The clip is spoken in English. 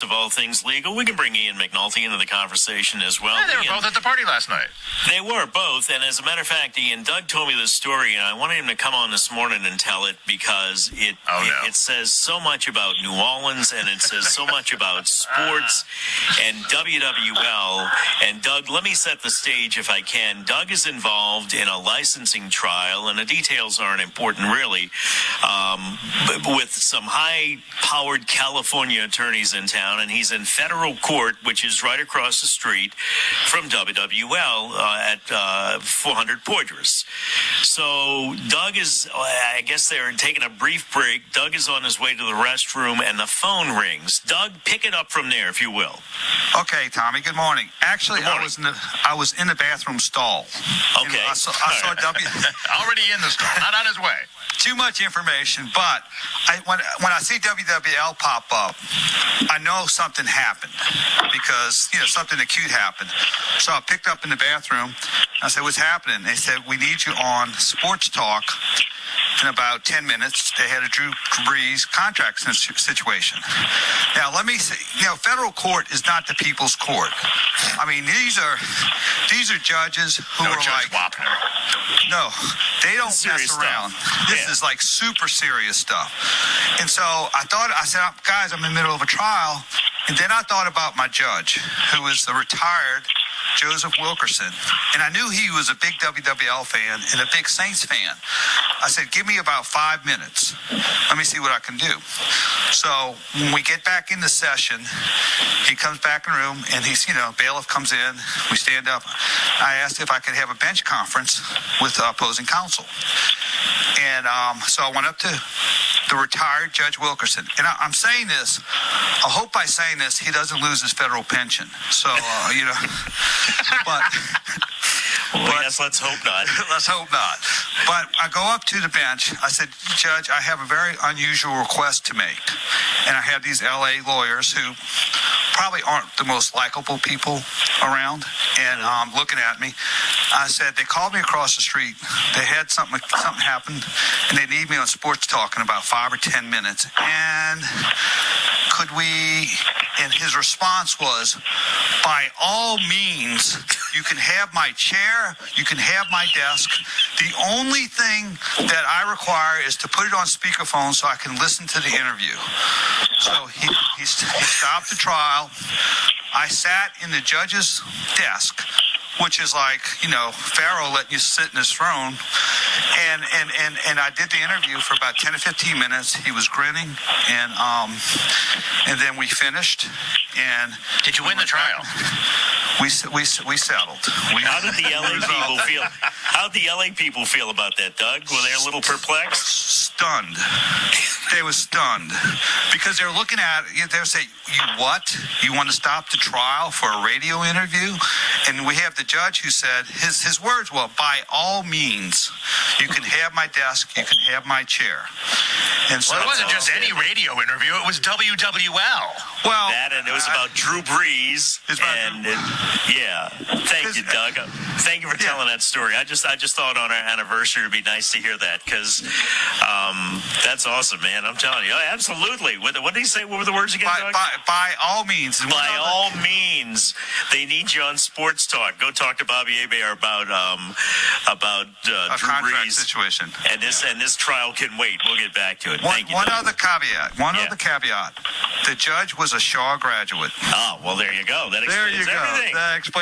of all things legal. We can bring Ian McNulty into the conversation as well. Yeah, they were both at the party last night. They were both, and as a matter of fact, Ian, Doug told me this story, and I wanted him to come on this morning and tell it because it says so much about New Orleans, and it says so much about sports and WWL. And Doug, let me set the stage if I can. Doug is involved in a licensing trial, and the details aren't important really, with some high-powered California attorneys in town. And he's in federal court, which is right across the street from WWL at 400 Poydras. So Doug is, I guess they're taking a brief break. Doug is on his way to the restroom, and the phone rings. Doug, pick it up from there, if you will. Okay, Tommy. Good morning. Actually, Good morning. I was in the bathroom stall. Okay. I saw Already in the stall, not on his way. Too much information, but when I see WWL pop up, I know something happened because, something acute happened. So I picked up in the bathroom. I said, what's happening? They said, we need you on Sports Talk in about 10 minutes. They had a Drew Brees contract situation. Now, let me say, federal court is not the people's court. I mean, these are judges who are Judge like, Wapner. no, they don't Serious mess around. stuff. This is like super serious stuff. And so I said, guys, I'm in the middle of a trial. And then I thought about my judge, who is the retired Joseph Wilkinson. And I knew he was a big WWL fan and a big Saints fan. I said, give me about 5 minutes. Let me see what I can do. So when we get back in the session, he comes back in the room and he's, bailiff comes in. We stand up. I asked if I could have a bench conference with opposing counsel. And so I went up to the retired Judge Wilkinson. And I'm saying this, I hope by saying this, he doesn't lose his federal pension. So, but yes, let's hope not. Let's hope not. But I go up to the bench. I said, Judge, I have a very unusual request to make. And I have these L.A. lawyers who probably aren't the most likable people around and looking at me. I said, they called me across the street. They had something happened, and they need me on Sports Talk in about 5 or 10 minutes. And could we... And his response was, by all means, you can have my chair, you can have my desk. The only thing that I require is to put it on speakerphone so I can listen to the interview. So he stopped the trial. I sat in the judge's desk, which is like, Pharaoh letting you sit in his throne. And I did the interview for about 10 to 15 minutes. He was grinning, and then we finished. And did you win the trial? We settled. How did the LA people feel? How did the LA people feel about that, Doug? Were they a little perplexed? Stunned. They were stunned because they're looking at it. They're saying, "You what? You want to stop the trial for a radio interview?" And we have the judge who said his words were, "By all means, you can have my desk, you can have my chair." And so it wasn't just any radio interview; it was WWL. Well, and it was about Drew Brees. Thank you, Doug. Thank you for telling that story. I just thought on our anniversary it'd be nice to hear that because that's awesome, man. I'm telling you, absolutely. What did he say? What were the words again, Doug? By all means. By all means, they need you on Sports Talk. Go talk to Bobby Hebert about Drew Brees situation. And this trial can wait. We'll get back to it. Thank you. One other caveat. The judge was a Shaw graduate. Oh, well, there you go. That explains everything. That explains